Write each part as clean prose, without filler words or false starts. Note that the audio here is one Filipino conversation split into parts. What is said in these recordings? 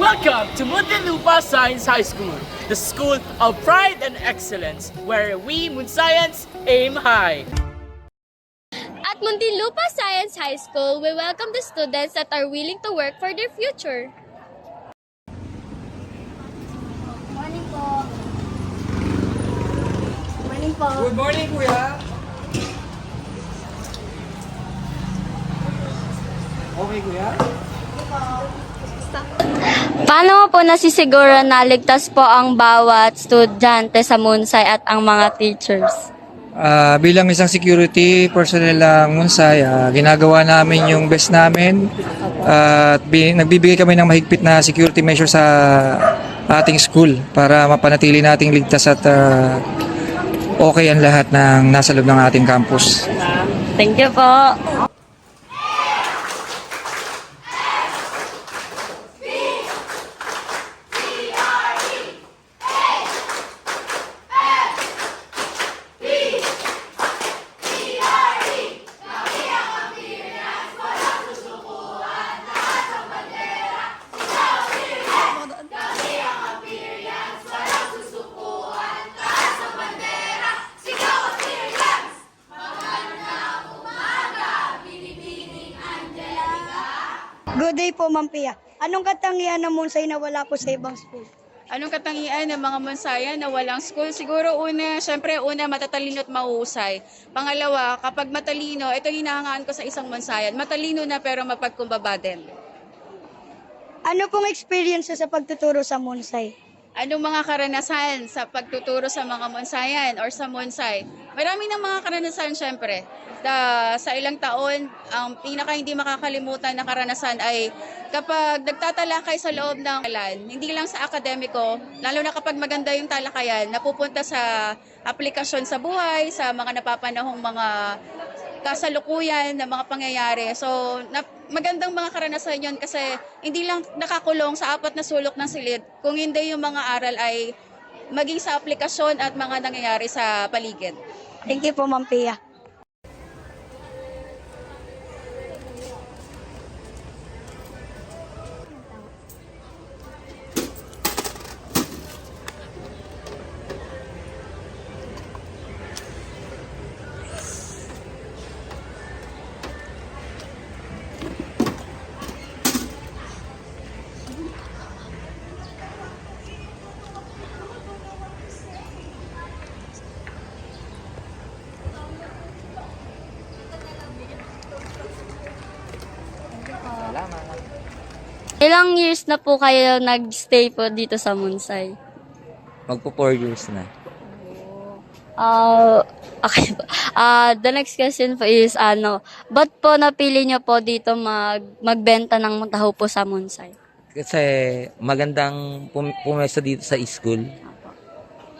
Welcome to Muntinlupa Science High School, the school of pride and excellence, where we Munscience aim high. At Muntinlupa Science High School, we welcome the students that are willing to work for their future. Morning po. Morning po. Good morning, Kuya. Okay, Kuya? Paano po nasisiguro na ligtas po ang bawat estudyante sa Munsay at ang mga teachers? Bilang isang security personnel ng Munsay, ginagawa namin yung best namin at nagbibigay kami ng mahigpit na security measure sa ating school para mapanatili nating ligtas at okay ang lahat ng nasa loob ng ating campus. Thank you po. Good day po, Ma'am Pia. Anong katangian ng Munsay na wala po sa ibang school? Anong katangian ng mga Munsayan na walang school? Siguro syempre matatalino at mahusay. Pangalawa, kapag matalino, ito hinahangaan ko sa isang Munsayan, matalino na pero mapagkumbaba din. Ano pong experience sa pagtuturo sa Munsay? Anong mga karanasan sa pagtuturo sa mga Munsayan or sa Munsay? Marami ng mga karanasan syempre. Sa ilang taon, ang pinaka hindi makakalimutan na karanasan ay kapag nagtatalakay sa loob ng alan, hindi lang sa akademiko, lalo na kapag maganda yung talakayan, napupunta sa aplikasyon sa buhay, sa mga napapanahong mga kasalukuyan na mga pangyayari. So, magandang mga karanasan yun kasi hindi lang nakakulong sa apat na sulok ng silid, kung hindi yung mga aral ay maging sa aplikasyon at mga nangyayari sa paligid. Thank you po, Ma'am Pia. Ilang years na po kayo nag-stay po dito sa Munsay? Magpo 4 years na. Okay po. The next question po is, ba't po napili nyo po dito magbenta ng taho po sa Munsay? Kasi magandang pumesto dito sa school.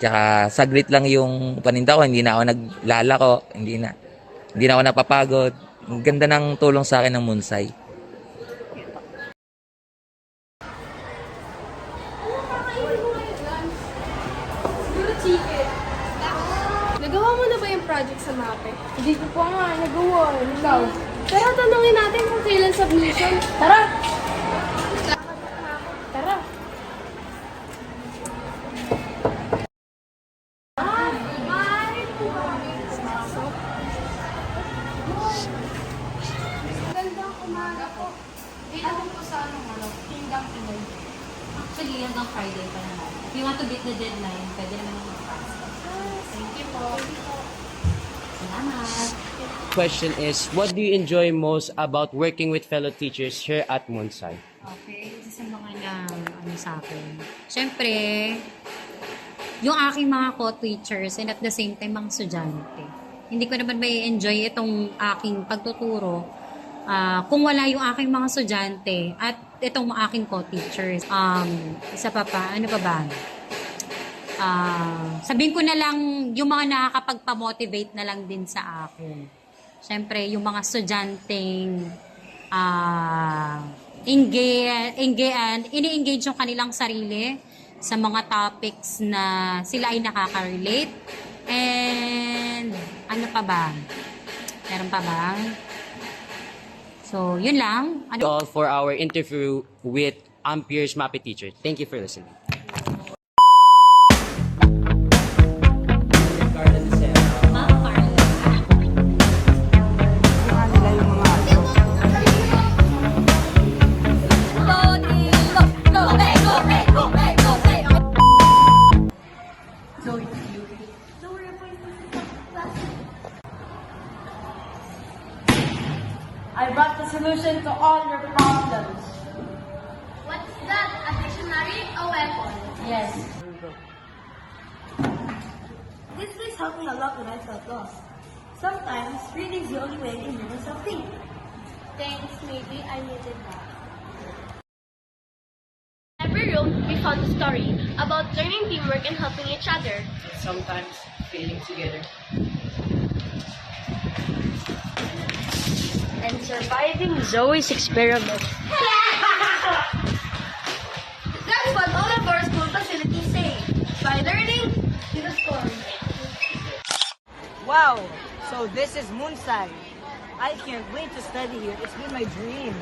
Tsaka saglit lang yung paninda ko, hindi na ako naglalako, hindi na ako napapagod. Ang ganda ng tulong sa akin ng Munsay. Nagawa mo na ba yung project sa MAPE? Hindi ko pa nga nagawa. Ikaw? Pero tanungin natin kung kailan submission. Tara! Tara! Magandang umaga po. Dito po sa Kingdom Pinoy. Actually, hanggang Friday pa naman. If you want to beat the deadline, pwede naman yung mag-pass. Thank you po. Salamat! Question is, what do you enjoy most about working with fellow teachers here at Munsay? Okay, isa sa mga sa akin. Siyempre, yung aking mga co-teachers and at the same time mga estudyante. Hindi ko naman may enjoy itong aking pagtuturo kung wala yung aking mga estudyante at itong mga aking co-teachers. Isa pa, ano pa ba? Sabihin ko na lang yung mga nakakapagpa-motivate na lang din sa akin. Siyempre, yung mga estudyanteng ini-engage yung kanilang sarili sa mga topics na sila ay nakaka-relate. And ano pa ba? Meron pa ba? So, yun lang. All for our interview with Pierce, MAPE teacher. Thank you for listening. I brought the solution to all your problems. What's that? A dictionary? A weapon? Yes. This place helped me a lot when I felt lost. Sometimes, reading is the only way I can make myself think. Thanks, maybe I needed that. In every room, we found a story about learning teamwork and helping each other. Sometimes failing together. And surviving Zoe's experiment. That's what all of our school facilities say. By learning, you transform. Wow! So this is Moonside. I can't wait to study here. It's been my dream.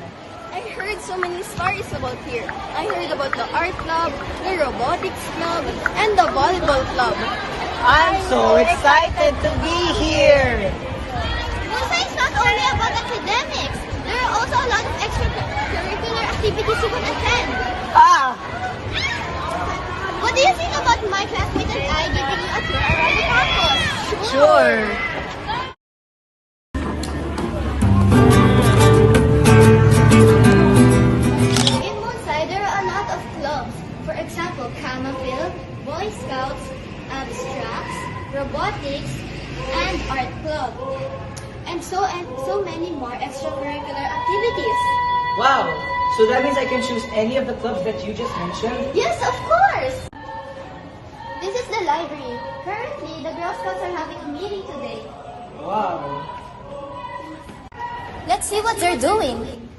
I heard so many stories about here. I heard about the art club, the robotics club, and the volleyball club. I'm so excited to be here. Moonside is not only about academics. There are also a lot of extracurricular activities you can attend. Ah! What do you think about my classmates and I giving you a tour around the campus? Sure. In Moonside, there are a lot of clubs. For example, Camafil, Boy Scouts, Abstracts, Robotics, and Art Club. And so many more extracurricular activities. Wow! So that means I can choose any of the clubs that you just mentioned? Yes, of course! This is the library. Currently, the Girl Scouts are having a meeting today. Wow. Let's see what they're doing.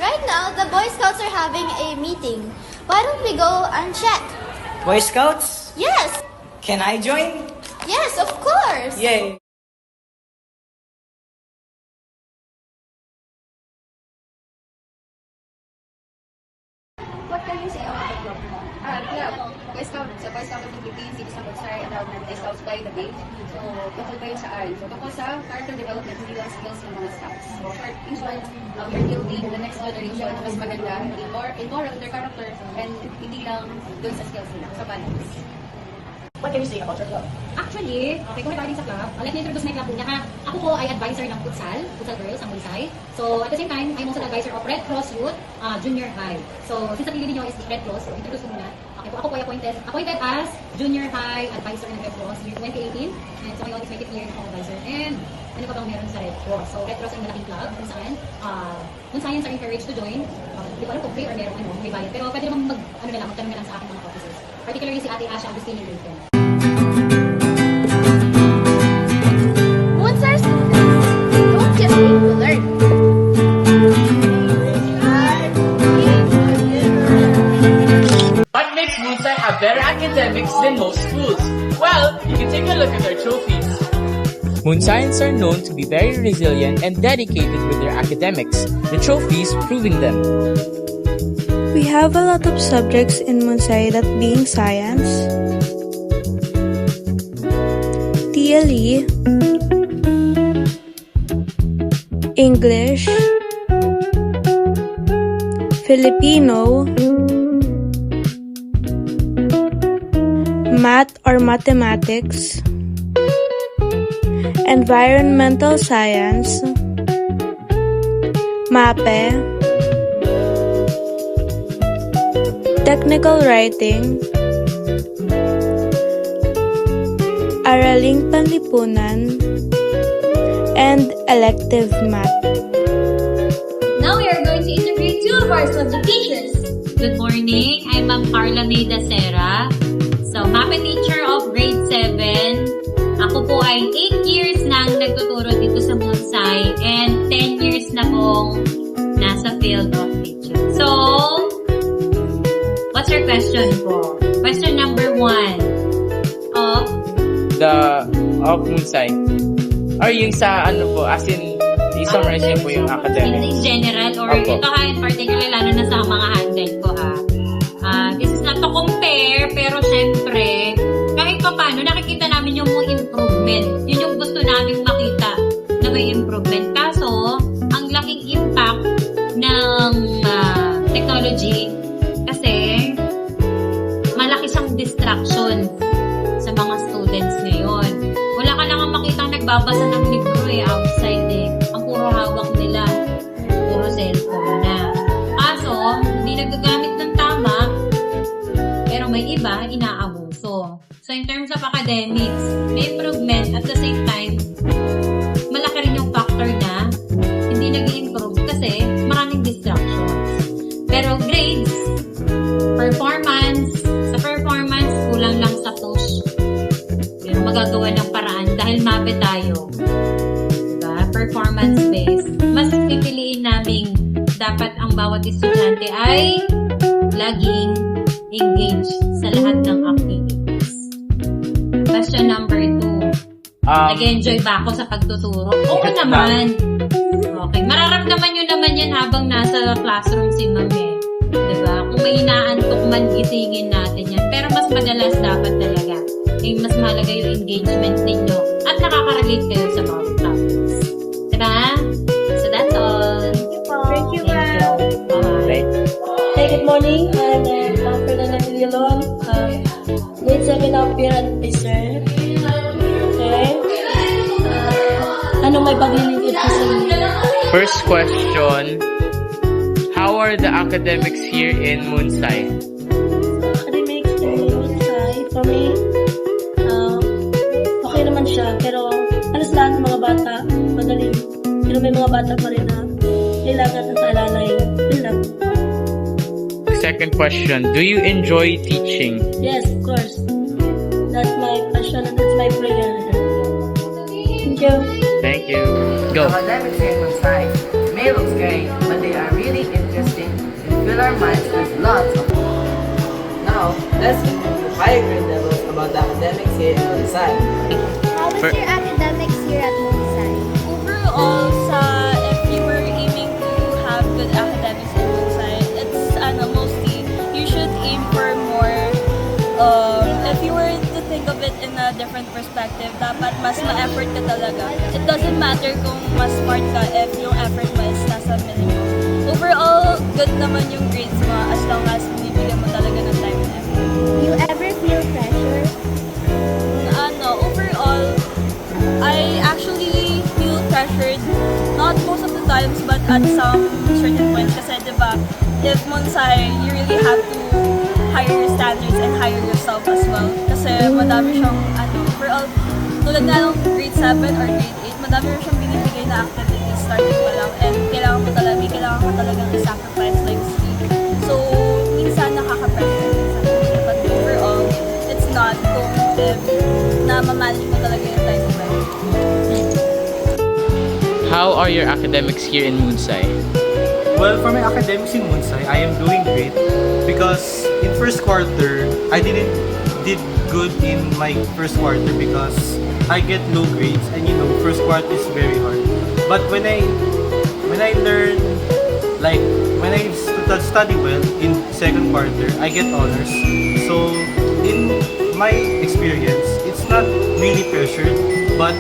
Right now, the Boy Scouts are having a meeting. Why don't we go and check? Boy Scouts? Yes! Can I join? Yes, of course! Yay! What can you say about the club? Club. Boy Scout. Sa Boy Scout of the Philippines, it is a website allowed ng Scouts by the Bay. So, tungkol ba yun saan? So, tungkol sa character development, hindi lang skills ng mga scouts. So, short, usual, we're building the next generation na mas maganda in moral, their character, and hindi lang dun sa skills nila, sa balance. What can you say about your club? Actually, okay, kung regarding sa club, let me introduce my club muna ha. Ako po ay advisor ng Futsal Girls, ang Moonsay. So, at the same time, I'm also the advisor of Red Cross Youth Junior High. So, since napili niyo is Red Cross, so introduce ko muna. Okay po, ako po ay appointed as Junior High advisor ng Red Cross year 2018. And so, ngayon is my 5th year ng advisor. And ano pa bang meron sa Red Cross? So, Red Cross ay malaking club kung saan Moonsayans are encouraged to join. Hindi ko alam kung free or meron may bayad. Pero pwede naman magtanong na lang sa aking mga officers. Particularly si Ate Asha Agustini Lincoln. Moonsay students don't just need to learn. What makes Moonsay have better academics than most schools? Well, you can take a look at their trophies. Moonsayans are known to be very resilient and dedicated with their academics, the trophies proving them. We have a lot of subjects in Moonsay, that being science, TLE, English, Filipino, math or mathematics, environmental science, MAPE, technical writing, araling panlipunan, and elective math. Now we are going to interview two of our subject teachers. Good morning. I'm Ma'am Carla May Dacera. So, MAPE teacher of grade 7. Ako po ay 8 years nang nagtuturo dito sa Moonsay and 10 years na pong nasa field of teaching. So, what's your question po? Question number 1. The of Moonsai? Or yung sa ano po, as in, i-summarize niyo po yung In academics. general, or Opo. ito ha, in particular, lalo na sa mga handle ko ha. This is not to compare, pero syempre, kahit pa paano, nakikita namin yung mga improvement. Yun yung gusto namin makita na may improvement. Kaso, ang laking impact ng technology kasi malaki siyang distraction sa mga students ngayon. Wala ka lang makitang nagbabasa ng libro outside Ang puro hawak nila, puro cellphone na. Kaso, hindi nagagamit ng tama, pero may iba, inaabuso. So, in terms of academics, may improvement. At the same time, malaki rin yung factor na hindi nag-improve kasi maraming distractions. Pero grades, sa performance, kulang lang sa push. Pero magagawa ng paraan dahil mape tayo. Diba? Performance-based. Mas pipiliin namin dapat ang bawat estudyante ay laging engaged sa lahat ng activities. Question number 2. Nag-enjoy ba ako sa pagtuturo? Oo naman. Okay. Mararamdaman nyo naman yan habang nasa classroom si ma'am eh. Diba? Kung may inaantok man, gisingin natin yan. Pero mas madalas dapat talaga. Mas mahalaga yung engagement ninyo at nakaka-relate kayo sa mga topics. Diba? So that's all. Thank you, ma'am. Bye. Hey, good morning. I'm Fernanda Villalon. Grade 7 up here at Pizzer. Okay. Ano may paglilingkod ko sa inyo? First question, how are the academics here in Moonsai? Academics in Moonsai, for me, okay naman siya. Pero halos lahat ng mga bata, magaling. Pero may mga bata pa rin na kailangan ng paalala yun. Yun lang. Second question, do you enjoy teaching? Yes, of course. That's my passion and that's my prayer. Thank you. Thank you. Go. Academics here in Moonsai may look scary, but they are really interesting and fill our minds with lots of fun. Now, let's move to higher grade levels about the academics here in Moonsai. How was your academics here at Moonsai? Overall, if you were aiming to have good academics in Moonsai, it's mostly you should aim for more. If you were to think of it in a different perspective, dapat mas ma-effort ka talaga. It doesn't matter kung mas smart ka if yung effort mo is nasa minimum. Overall, good naman yung grades mo as long as binibigyan mo talaga ng time and effort. Do you ever feel pressure? Overall, I actually feel pressured. Not most of the times, but at some certain points. Kasi, diba, if Moonsai, you really have to higher your standards and higher yourself as well. Kasi madami siyang, overall, tulad na ng grade 7 or grade 8, madami rin siyang binibigay na activities starting pa lang. And kailangan mo talagang i-sacrifice like sleep. So, minsan nakaka-pressure. But overall, it's not kung if na-manage mo talaga yung time mo. How are your academics here in Moonsai? Well, for my academics in Moonsai, I am doing great because in first quarter, I did good in my first quarter because I get low grades and first quarter is very hard. But when I learn, like when I study well in second quarter, I get honors. So in my experience, it's not really pressured, but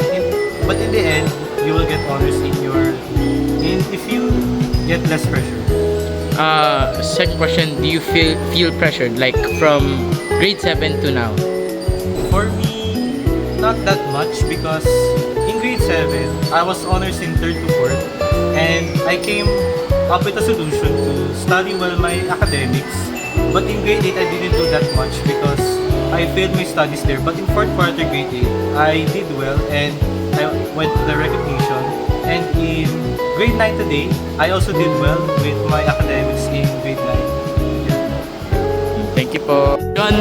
in the end, you will get honors if you get less pressure. Second question, do you feel pressured like from grade 7 to now? For me, not that much because in grade 7, I was honors in 3rd to 4th and I came up with a solution to study well my academics. But in grade 8, I didn't do that much because I failed my studies there. But in 4th quarter grade 8, I did well and I went to the recognition. And in grade 9 today, I also did well with my academics in grade 9. Yeah. Thank you po. John.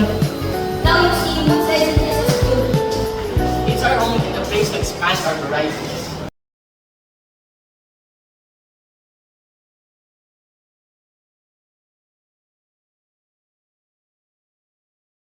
Now you see Moonsai is a school. It's our only place to expand our horizons.